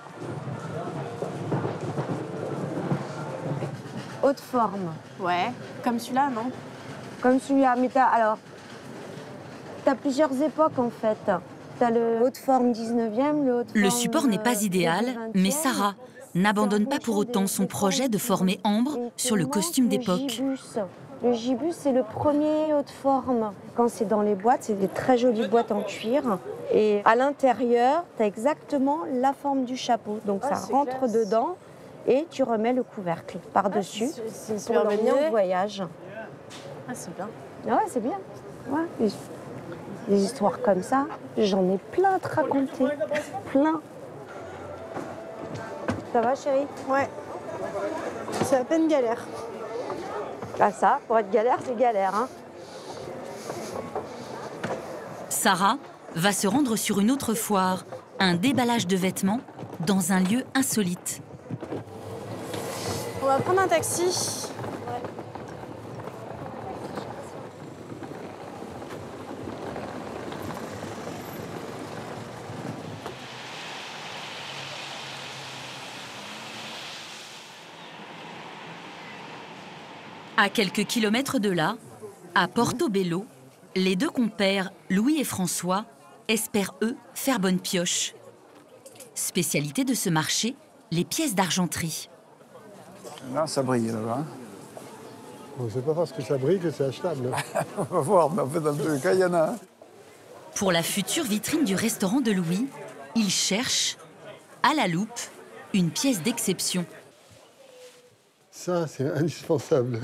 Haute forme. Ouais, comme celui-là, non? Comme celui-là, mais t'as plusieurs époques en fait. T'as le haute forme 19e, le haute forme... Le support n'est pas idéal, mais Sarah n'abandonne pas pour autant son projet de former Ambre sur le costume d'époque. Le gibus, c'est le premier haute forme. Quand c'est dans les boîtes, c'est des très jolies boîtes en cuir. Et à l'intérieur, tu as exactement la forme du chapeau. Donc ça rentre dedans et tu remets le couvercle par-dessus pour l'emmener en voyage. Ah, c'est bien. Ah ouais, c'est bien. Ouais. Des histoires comme ça, j'en ai plein à te raconter. Plein. Ça va, chérie? Ouais. C'est à peine galère. Ah ça, pour être galère, c'est galère, hein. Sarah va se rendre sur une autre foire, un déballage de vêtements dans un lieu insolite. On va prendre un taxi. À quelques kilomètres de là, à Portobello, les deux compères, Louis et François, espèrent, eux, faire bonne pioche. Spécialité de ce marché, les pièces d'argenterie. Là, ça brille, là-bas. Bon, c'est pas parce que ça brille que c'est achetable. On va voir, mais en fait, dans tous les cas, il y en a. Pour la future vitrine du restaurant de Louis, il cherche, à la loupe, une pièce d'exception. Ça, c'est indispensable.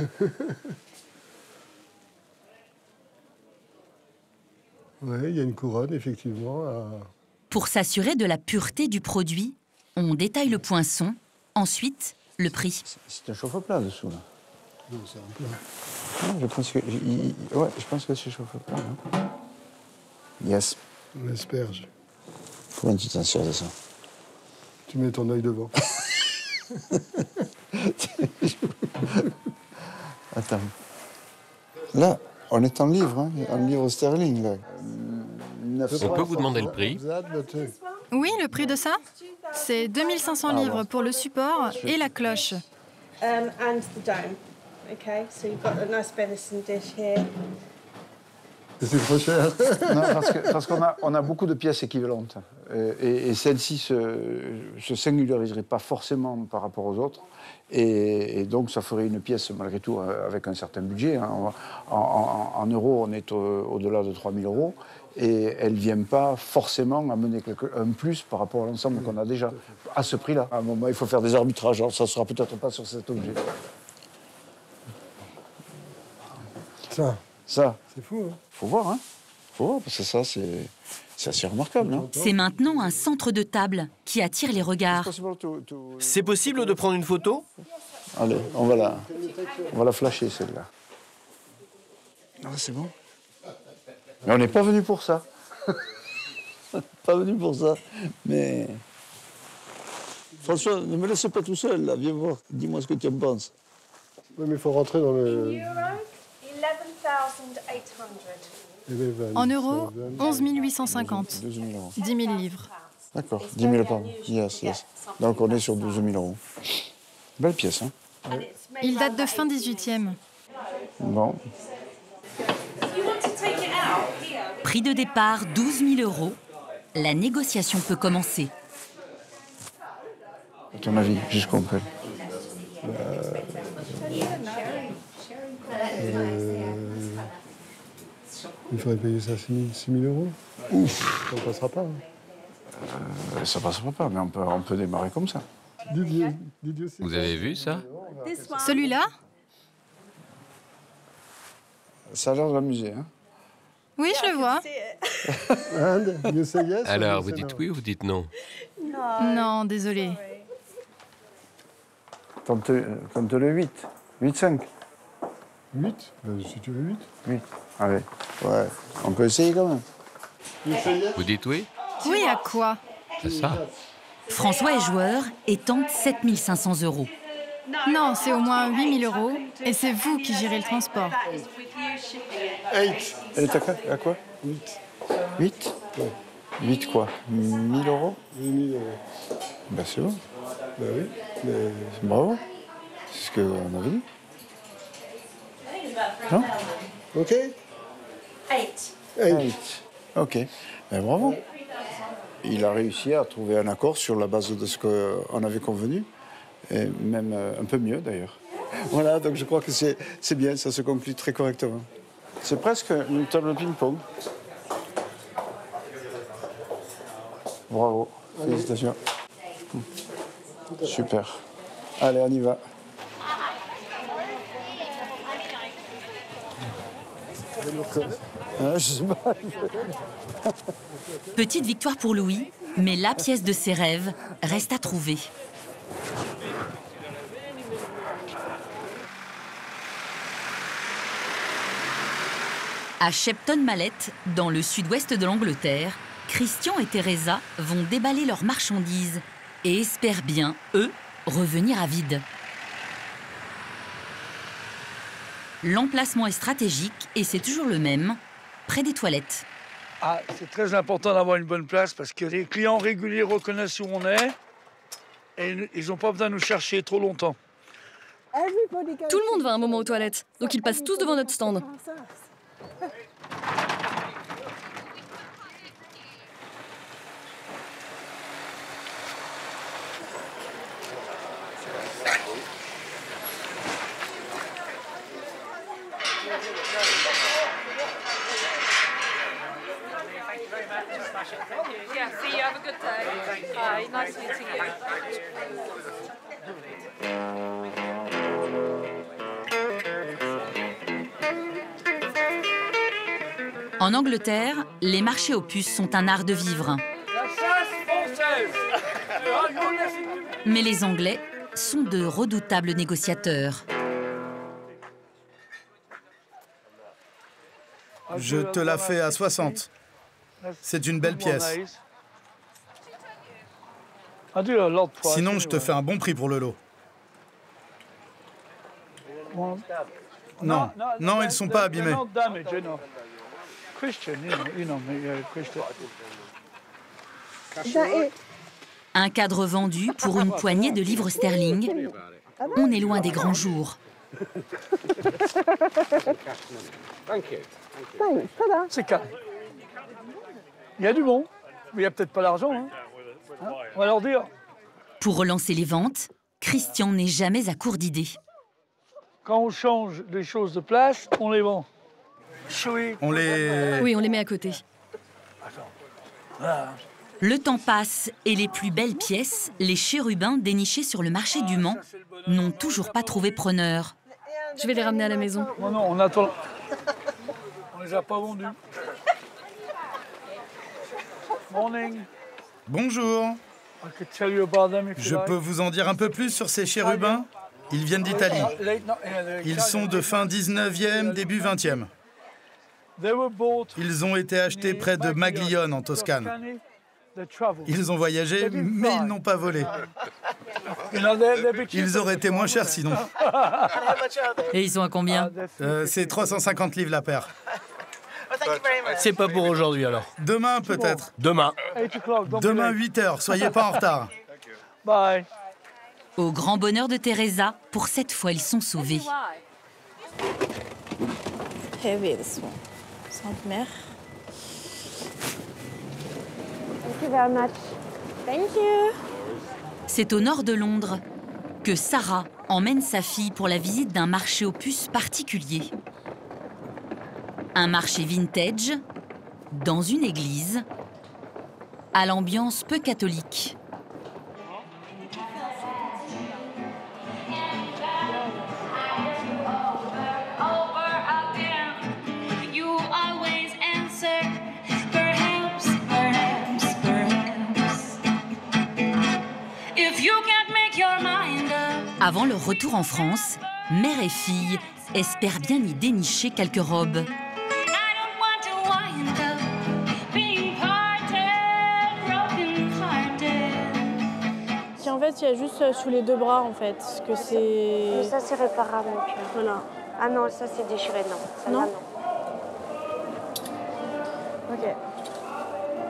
Oui, il y a une couronne, effectivement. Pour s'assurer de la pureté du produit, on détaille le poinçon, ensuite le prix. C'est un chauffe-plat dessous, là. Non, c'est un plat. Non, je pense que, je pense que c'est chauffe-plat. Hein. Yes. On asperge. Comment tu t'en sers de ça? Tu mets ton œil devant. Attends. Là, on est en livre, hein, en livre sterling. Là. On peut vous demander le prix? Oui, le prix de ça, c'est 2500 livres pour le support et la cloche. And the dome. Okay, so you've got a nice venison dish here. C'est trop cher. Non, parce qu'on a beaucoup de pièces équivalentes. Et celle-ci se singulariserait pas forcément par rapport aux autres. Et donc, ça ferait une pièce, malgré tout, avec un certain budget. Hein. En euros, on est au-delà de 3 000 euros. Et elle ne vient pas forcément amener un plus par rapport à l'ensemble qu'on a déjà, à ce prix-là. À un moment, il faut faire des arbitrages. Alors, ça ne sera peut-être pas sur cet objet. Ça. C'est fou, hein. Faut voir, hein. Faut voir, parce que ça, c'est assez remarquable. Hein. C'est maintenant un centre de table qui attire les regards. C'est possible de prendre une photo? Allez, on va la flasher, celle-là. Ah, c'est bon. Mais on n'est pas venu pour ça. Pas venu pour ça. Mais... François, ne me laisse pas tout seul, là. Viens voir. Dis-moi ce que tu en penses. Oui, mais il faut rentrer dans le... 11,800. En euros, 11 850. 12 000 euros. 10 000 livres. D'accord, 10 000, pardon. Yes. Donc on est sur 12 000 euros. Belle pièce, hein. Il date de fin 18e. Bon. Prix de départ 12 000 euros. La négociation peut commencer. À ton avis, jusqu'où on peut? Il faudrait payer ça 6 000 euros. Ouf. Ça ne passera pas. Hein. Ça passera pas, mais on peut démarrer comme ça. Vous avez vu ça? Celui-là? Ça a l'air de l'amuser, hein. Oui, je le vois. And you say yes, Alors, vous dites oui ou vous dites non? Non, désolé. Tente le 8. 8,5. 8 si tu veux 8. 8. Allez. Ouais. On peut essayer quand même. Vous dites oui? Oui, à quoi? C'est ça. François est joueur et tente 7 500 euros. Non, c'est au moins 8 000 euros et c'est vous qui gérez le transport. 8. Elle est à quoi? 8. 8 Ouais. 8 quoi? 1 000 euros? 8 000 euros. Ben c'est bon. Ben oui, mais... Bravo. C'est ce qu'on avait dit. Non? OK? 8. OK. Ben bravo. Il a réussi à trouver un accord sur la base de ce qu'on avait convenu, et même un peu mieux d'ailleurs. Voilà, donc je crois que c'est bien, ça se conclut très correctement. C'est presque une table de ping-pong. Bravo, félicitations. Super. Allez, on y va. Je sais pas. Petite victoire pour Louis, mais la pièce de ses rêves reste à trouver. À Shepton Mallet, dans le sud-ouest de l'Angleterre, Christian et Teresa vont déballer leurs marchandises et espèrent bien, eux, revenir à vide. L'emplacement est stratégique et c'est toujours le même, près des toilettes. Ah, c'est très important d'avoir une bonne place parce que les clients réguliers reconnaissent où on est et ils n'ont pas besoin de nous chercher trop longtemps. Tout le monde va un moment aux toilettes, donc ils passent tous devant notre stand. Yeah, see you. Have a good day. Bye. Nice meeting you. En Angleterre, les marchés aux puces sont un art de vivre. Mais les Anglais sont de redoutables négociateurs. Je te la fais à 60. C'est une belle pièce. Sinon, je te fais un bon prix pour le lot. Non, non, ils sont pas abîmés. Un cadre vendu pour une poignée de livres sterling. On est loin des grands jours. C'est calme. Il y a du bon, mais il n'y a peut-être pas l'argent. Hein. On va leur dire. Pour relancer les ventes, Christian n'est jamais à court d'idées. Quand on change des choses de place, on les vend. On les... Oui, on les met à côté. Le temps passe et les plus belles pièces, les chérubins dénichés sur le marché du Mans, n'ont toujours pas trouvé preneur. Je vais les ramener à la maison. Non, non, on attend. On les a pas vendus. Morning. Bonjour. Je peux vous en dire un peu plus sur ces chérubins? Ils viennent d'Italie. Ils sont de fin 19e, début 20e. Ils ont été achetés près de Maglione, en Toscane. Ils ont voyagé, mais ils n'ont pas volé. Ils auraient été moins chers sinon. Et ils sont à combien? C'est 350 livres la paire. C'est pas pour aujourd'hui alors. Demain peut-être. Demain. Demain 8h, soyez pas en retard. Bye. Au grand bonheur de Teresa, pour cette fois, ils sont sauvés. Heavy this one. Centenaire. Thank you very much. Thank you. C'est au nord de Londres que Sarah emmène sa fille pour la visite d'un marché aux puces particulier. Un marché vintage, dans une église, à l'ambiance peu catholique. Avant leur retour en France, mère et fille espèrent bien y dénicher quelques robes. En fait, il y a juste sous les deux bras, en fait, parce que c'est... Mais ça, c'est réparable. Voilà. Ah non, ça, c'est déchiré, non. Celle-là, non. Ok.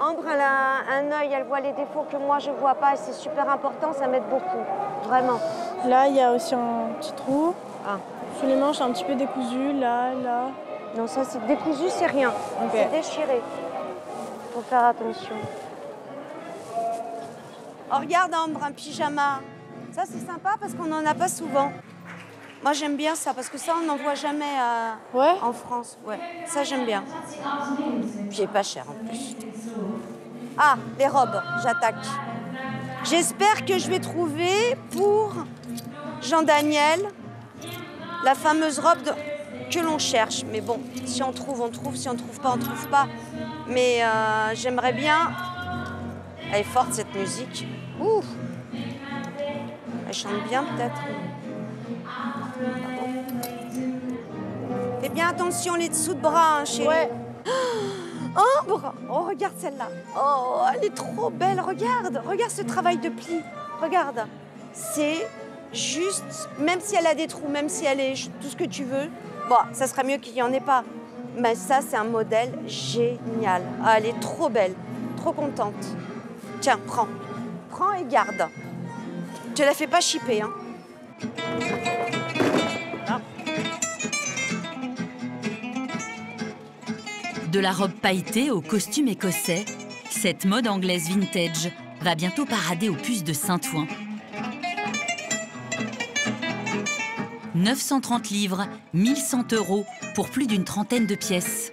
Ambre, elle a un œil, elle voit les défauts que moi, je vois pas, et c'est super important, ça m'aide beaucoup. Vraiment. Là, il y a aussi un petit trou. Ah. Sous les manches, un petit peu décousu, là. Non, ça, c'est décousu, c'est rien. Okay. C'est déchiré. Faut faire attention. Oh, regarde, Ambre, un pyjama. Ça, c'est sympa parce qu'on n'en a pas souvent. Moi, j'aime bien ça, parce que ça, on n'en voit jamais en France. Ouais, ça, j'aime bien. Puis, pas cher, en plus. Ah, les robes, j'attaque. J'espère que je vais trouver pour Jean-Daniel la fameuse robe que l'on cherche. Mais bon, si on trouve, on trouve. Si on trouve pas, on trouve pas. Mais j'aimerais bien... Elle est forte, cette musique. Ouh. Elle chante bien, peut-être. Fais bien attention, les dessous de bras, hein, chérie. Ouais. Oh, regarde celle-là. Oh, elle est trop belle. Regarde ce travail de pli. Regarde. C'est juste, même si elle a des trous, même si elle est tout ce que tu veux, bon, ça serait mieux qu'il n'y en ait pas. Mais ça, c'est un modèle génial. Ah, elle est trop belle. Trop contente. Tiens, prends. Prends et garde. Tu la fais pas chipper, hein. De la robe pailletée au costume écossais, cette mode anglaise vintage va bientôt parader aux puces de Saint-Ouen. 930 livres, 1100 € pour plus d'une trentaine de pièces.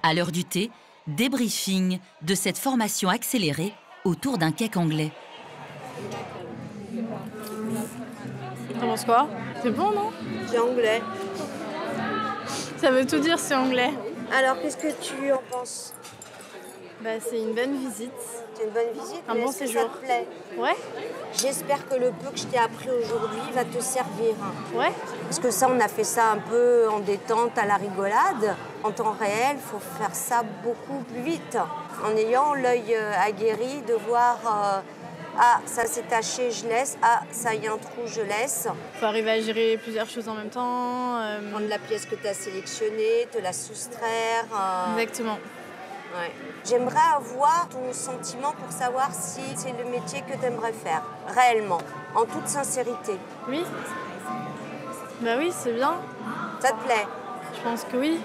À l'heure du thé, débriefing de cette formation accélérée autour d'un cake anglais. T'en penses quoi? C'est bon, non? C'est anglais. Ça veut tout dire, c'est anglais. Alors, qu'est-ce que tu en penses? Bah, c'est une bonne visite. C'est une bonne visite. Un bon séjour. Ça te plaît? Ouais. J'espère que le peu que je t'ai appris aujourd'hui va te servir. Ouais. Parce que ça, on a fait ça un peu en détente, à la rigolade. En temps réel, il faut faire ça beaucoup plus vite. En ayant l'œil aguerri de voir... ah, ça s'est taché, je laisse. Ah, ça y a un trou, je laisse. Faut arriver à gérer plusieurs choses en même temps. Prendre la pièce que tu as sélectionnée, te la soustraire. Exactement. Ouais. J'aimerais avoir ton sentiment pour savoir si c'est le métier que tu aimerais faire, réellement, en toute sincérité. Oui. Bah oui, c'est bien. Ça te plaît? Je pense que oui.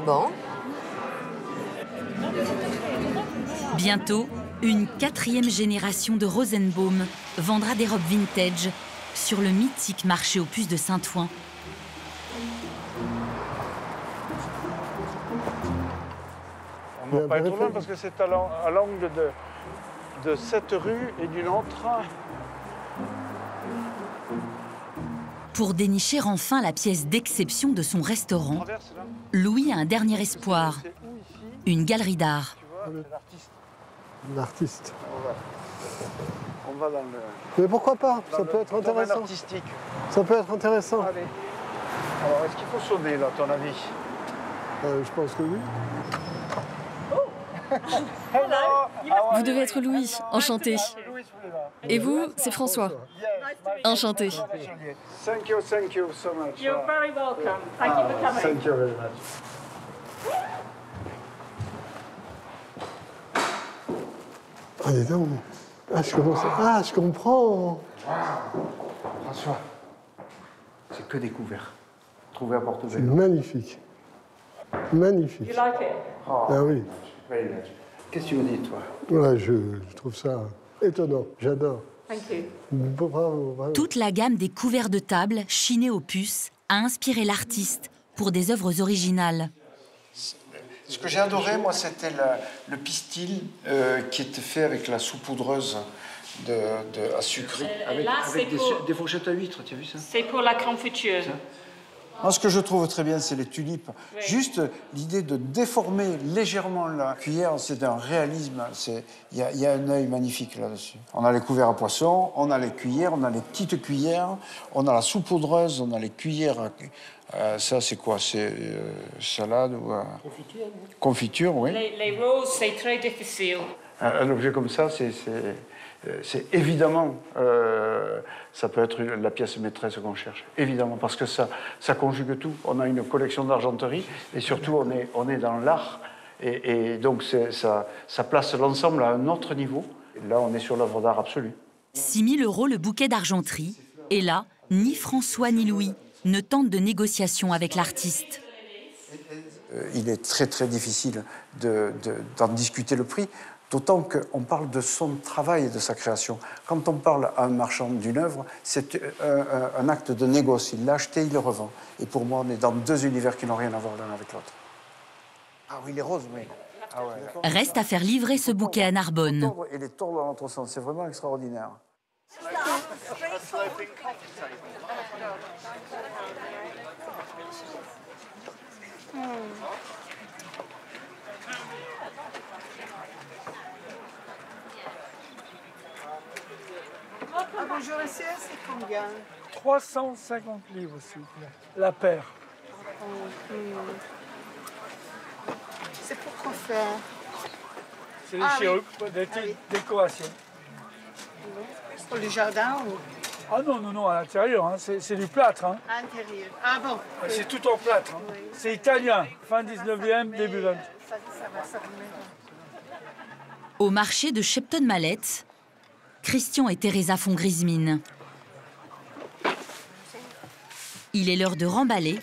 Bon. Bientôt, une 4e génération de Rosenbaum vendra des robes vintage sur le mythique marché aux puces de Saint-Ouen. On ne va pas être loin parce que c'est à l'angle de cette rue et d'une autre. Pour dénicher enfin la pièce d'exception de son restaurant, Louis a un dernier espoir, une galerie d'art. L'artiste. On va dans le... Mais pourquoi pas? Ça peut être intéressant. Artistique. Ça peut être intéressant. Allez. Alors, est-ce qu'il faut sonner, là, à ton avis? Je pense que oui. Vous devez être Louis, enchanté. Et vous, c'est François. Enchanté. Thank you so much. You're very welcome. Thank you for coming. Thank you very much. Ah, dis donc. Je comprends. François, c'est que découvert. Trouvé à Porto C'est magnifique. Magnifique. You like it? Ah oui. Qu'est-ce que tu me dis, toi? Ouais, je trouve ça étonnant. J'adore. Thank you. Bravo, bravo. Toute la gamme des couverts de table chinés aux puces a inspiré l'artiste pour des œuvres originales. Ce que j'ai adoré, moi, c'était le pistil qui était fait avec la saupoudreuse à sucre. Avec des fourchettes à huîtres, tu as vu ça? C'est pour la confiture. Moi, ce que je trouve très bien, c'est les tulipes. Oui. Juste l'idée de déformer légèrement la cuillère, c'est d'un réalisme. Il y a un œil magnifique là-dessus. On a les couverts à poisson, on a les cuillères, on a les petites cuillères, on a la saupoudreuse, on a les cuillères. Ça, c'est quoi? C'est salade ou... Confiture. Confiture, oui. Les roses, c'est très difficile. Un objet comme ça, c'est évidemment, ça peut être la pièce maîtresse qu'on cherche, évidemment, parce que ça conjugue tout. On a une collection d'argenterie et surtout on est dans l'art et donc ça place l'ensemble à un autre niveau. Et là, on est sur l'œuvre d'art absolue. 6 000 € le bouquet d'argenterie. Et là, ni François ni Louis ne tentent de négociation avec l'artiste. Il est très très difficile d'en discuter le prix D'autant qu'on parle de son travail et de sa création. Quand on parle à un marchand d'une œuvre, c'est un acte de négoce. Il l'a acheté, il le revend. Et pour moi, on est dans deux univers qui n'ont rien à voir l'un avec l'autre. Ah oui, les roses, oui. Ah ouais. Reste à faire livrer ce bouquet à Narbonne. Et les tours dans l'autre sens, c'est vraiment extraordinaire. Bonjour, monsieur, c'est combien? 350 livres, s'il vous plaît. La paire. C'est pour quoi faire? C'est les chérubes, des petites décorations. Pour le jardin ou? Ah non, non, non, à l'intérieur, hein. C'est du plâtre. Hein. À l'intérieur. Ah bon? C'est tout en plâtre. Hein. Oui. C'est italien, fin 19e, début 20e. Au marché de Shepton-Mallet, Christian et Teresa font grise mine. Il est l'heure de remballer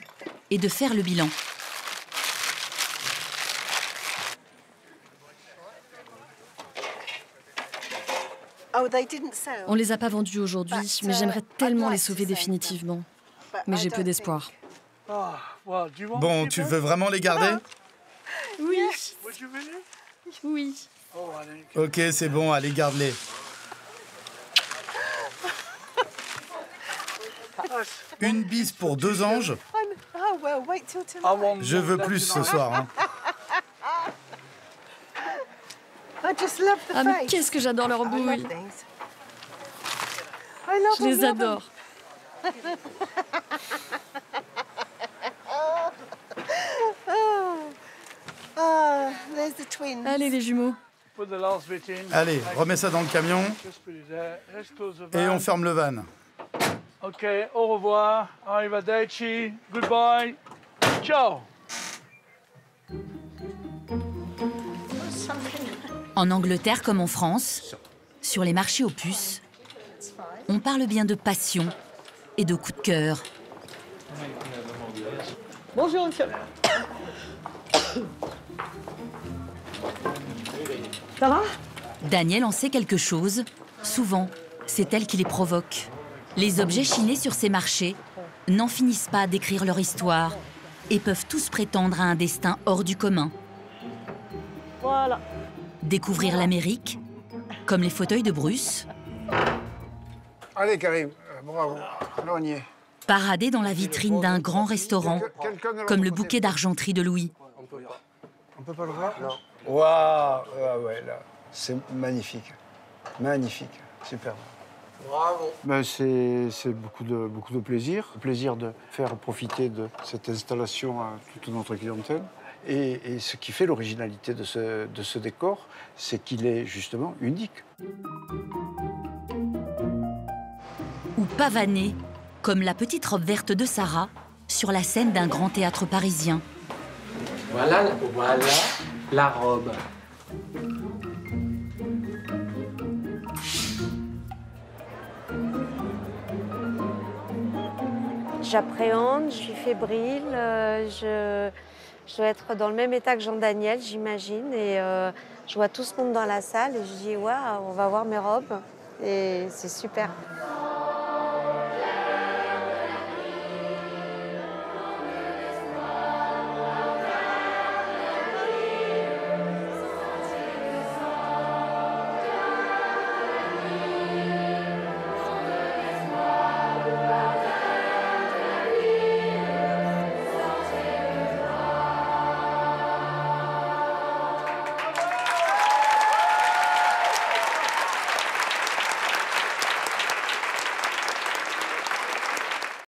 et de faire le bilan. On les a pas vendus aujourd'hui, mais j'aimerais tellement les sauver définitivement. Mais j'ai peu d'espoir. Bon, tu veux vraiment les garder? Oui. Oui. Ok, c'est bon, allez, garde-les. Une bise pour 2 anges. Je veux plus ce soir. Hein. Ah, mais qu'est-ce que j'adore leur bouille. Je les adore. Allez, les jumeaux. Allez, remets ça dans le camion. Et on ferme le van. Ok, au revoir. Arrivederci. Goodbye. Ciao. En Angleterre comme en France, sur les marchés aux puces, on parle bien de passion et de coup de cœur. Bonjour, monsieur. Ça va? Daniel en sait quelque chose. Souvent, c'est elle qui les provoque. Les objets chinés sur ces marchés n'en finissent pas d'écrire leur histoire et peuvent tous prétendre à un destin hors du commun. Voilà. Découvrir l'Amérique, comme les fauteuils de Bruce. Allez, Karim, bravo. Là, on y est. Parader dans la vitrine d'un grand restaurant, comme le bouquet d'argenterie de Louis. On peut pas le voir? Non. Waouh! Ah ouais, là, c'est magnifique. Magnifique. Superbe. Bravo. Ben, c'est beaucoup de plaisir. Le plaisir de faire profiter de cette installation à toute notre clientèle. Et ce qui fait l'originalité de ce décor, c'est qu'il est justement unique. Ou pavané, comme la petite robe verte de Sarah, sur la scène d'un grand théâtre parisien. Voilà la robe. J'appréhende, je suis fébrile, je dois être dans le même état que Jean-Daniel, j'imagine. Et je vois tout ce monde dans la salle et je dis, waouh, on va voir mes robes. Et c'est super.